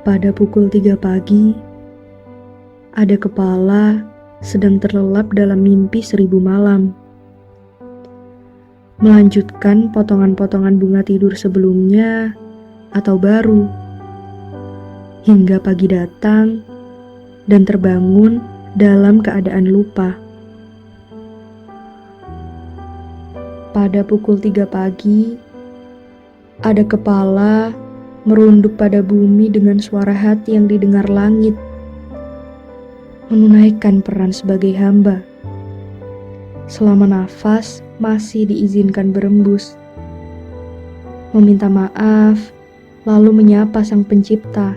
Pada pukul 3 pagi, ada kepala sedang terlelap dalam mimpi 1000 malam. Melanjutkan potongan-potongan bunga tidur sebelumnya atau baru. Hingga pagi datang dan terbangun dalam keadaan lupa. Pada pukul 3 pagi, ada kepala merunduk pada bumi dengan suara hati yang didengar langit, menunaikan peran sebagai hamba. Selama nafas masih diizinkan berembus, meminta maaf, lalu menyapa Sang Pencipta.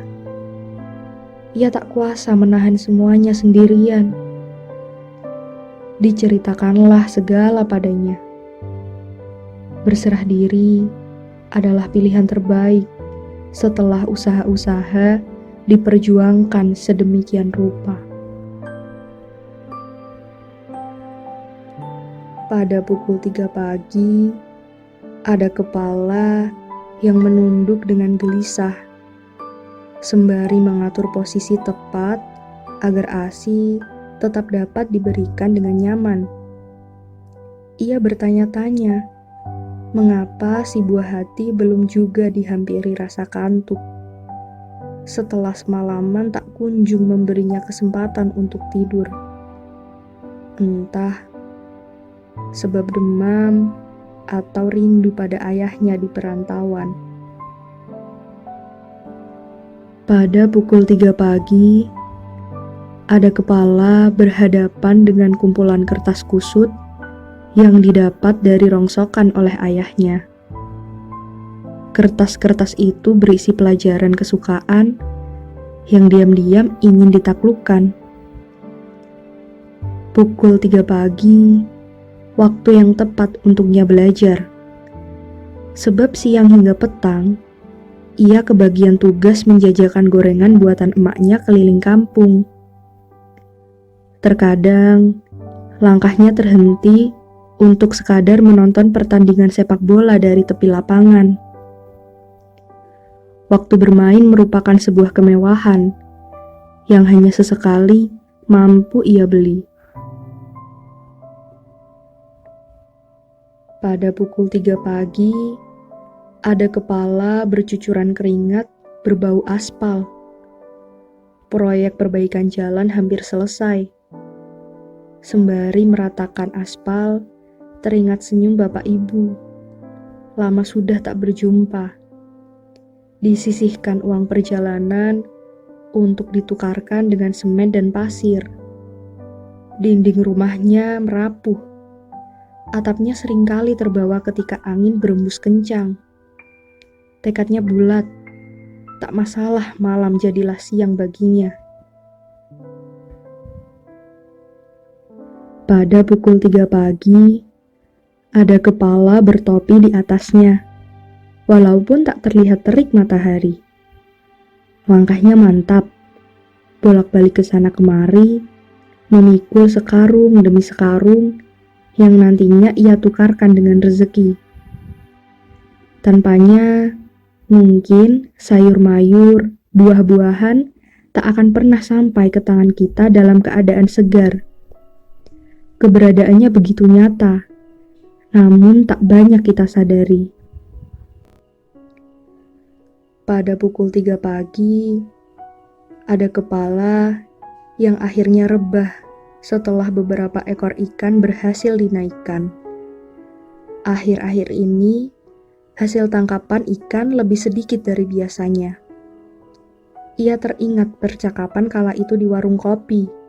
Ia tak kuasa menahan semuanya sendirian. Diceritakanlah segala padanya. Berserah diri adalah pilihan terbaik setelah usaha-usaha diperjuangkan sedemikian rupa. Pada pukul 3 pagi, ada kepala yang menunduk dengan gelisah, sembari mengatur posisi tepat agar ASI tetap dapat diberikan dengan nyaman. Ia bertanya-tanya, mengapa si buah hati belum juga dihampiri rasa kantuk? Setelah semalaman tak kunjung memberinya kesempatan untuk tidur. Entah sebab demam atau rindu pada ayahnya di perantauan. Pada pukul 3 pagi, ada kepala berhadapan dengan kumpulan kertas kusut yang didapat dari rongsokan oleh ayahnya. Kertas-kertas itu berisi pelajaran kesukaan yang diam-diam ingin ditaklukkan. Pukul 3 pagi, waktu yang tepat untuknya belajar. Sebab siang hingga petang, ia kebagian tugas menjajakan gorengan buatan emaknya keliling kampung. Terkadang, langkahnya terhenti untuk sekadar menonton pertandingan sepak bola dari tepi lapangan. Waktu bermain merupakan sebuah kemewahan yang hanya sesekali mampu ia beli. Pada pukul 3 pagi, ada kepala bercucuran keringat berbau aspal. Proyek perbaikan jalan hampir selesai. Sembari meratakan aspal, teringat senyum bapak ibu. Lama sudah tak berjumpa. Disisihkan uang perjalanan untuk ditukarkan dengan semen dan pasir. Dinding rumahnya merapuh. Atapnya seringkali terbawa ketika angin berembus kencang. Tekadnya bulat. Tak masalah malam jadilah siang baginya. Pada pukul 3 pagi, ada kepala bertopi di atasnya, walaupun tak terlihat terik matahari. Langkahnya mantap, bolak-balik ke sana kemari, memikul sekarung demi sekarung yang nantinya ia tukarkan dengan rezeki. Tanpanya, mungkin sayur mayur, buah-buahan tak akan pernah sampai ke tangan kita dalam keadaan segar. Keberadaannya begitu nyata, namun tak banyak kita sadari. Pada pukul 3 pagi, ada kepala yang akhirnya rebah setelah beberapa ekor ikan berhasil dinaikkan. Akhir-akhir ini, hasil tangkapan ikan lebih sedikit dari biasanya. Ia teringat percakapan kala itu di warung kopi.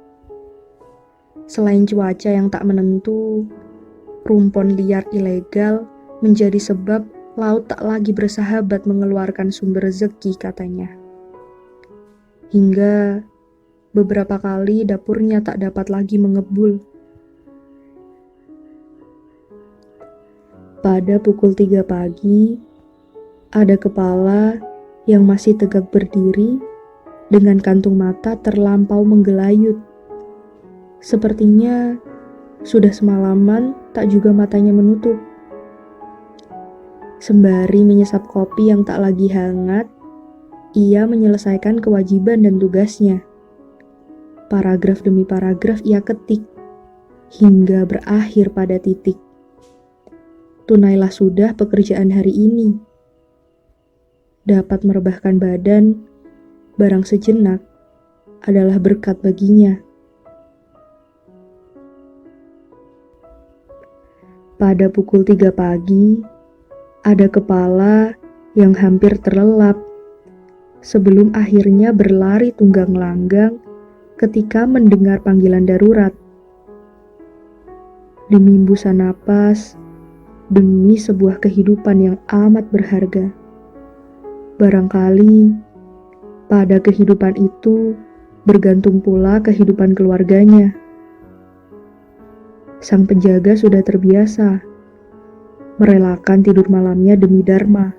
Selain cuaca yang tak menentu, rumpon liar ilegal menjadi sebab laut tak lagi bersahabat mengeluarkan sumber rezeki, katanya. Hingga beberapa kali dapurnya tak dapat lagi mengebul. Pada pukul 3 pagi, ada kepala yang masih tegak berdiri dengan kantung mata terlampau menggelayut. Sepertinya sudah semalaman tak juga matanya menutup. Sembari menyesap kopi yang tak lagi hangat, ia menyelesaikan kewajiban dan tugasnya. Paragraf demi paragraf ia ketik, hingga berakhir pada titik. Tunailah sudah pekerjaan hari ini. Dapat merebahkan badan, barang sejenak adalah berkat baginya. Pada pukul 3 pagi, ada kepala yang hampir terlelap sebelum akhirnya berlari tunggang langgang ketika mendengar panggilan darurat. Demi hembusan napas, demi sebuah kehidupan yang amat berharga. Barangkali pada kehidupan itu bergantung pula kehidupan keluarganya. Sang penjaga sudah terbiasa merelakan tidur malamnya demi Dharma,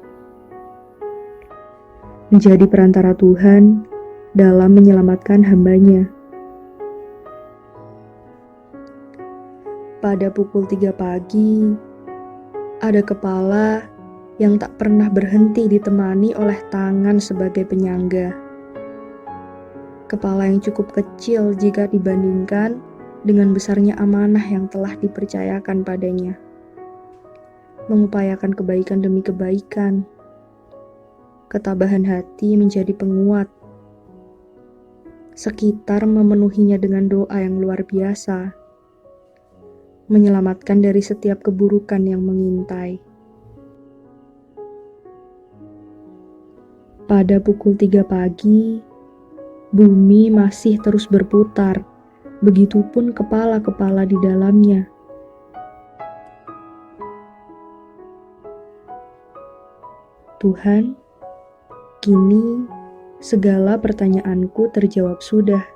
menjadi perantara Tuhan dalam menyelamatkan hambanya. Pada pukul 3 pagi, ada kepala yang tak pernah berhenti ditemani oleh tangan sebagai penyangga. Kepala yang cukup kecil jika dibandingkan dengan besarnya amanah yang telah dipercayakan padanya. Mengupayakan kebaikan demi kebaikan. Ketabahan hati menjadi penguat. Sekitar memenuhinya dengan doa yang luar biasa. Menyelamatkan dari setiap keburukan yang mengintai. Pada pukul 3 pagi, bumi masih terus berputar. Begitupun kepala-kepala di dalamnya. Tuhan, kini segala pertanyaanku terjawab sudah.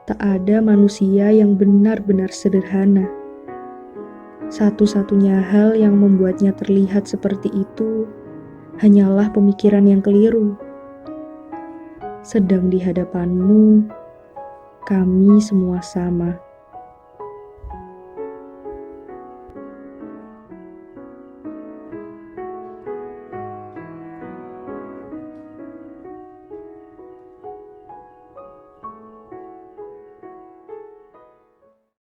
Tak ada manusia yang benar-benar sederhana. Satu-satunya hal yang membuatnya terlihat seperti itu hanyalah pemikiran yang keliru. Sedang di hadapanmu, kami semua sama.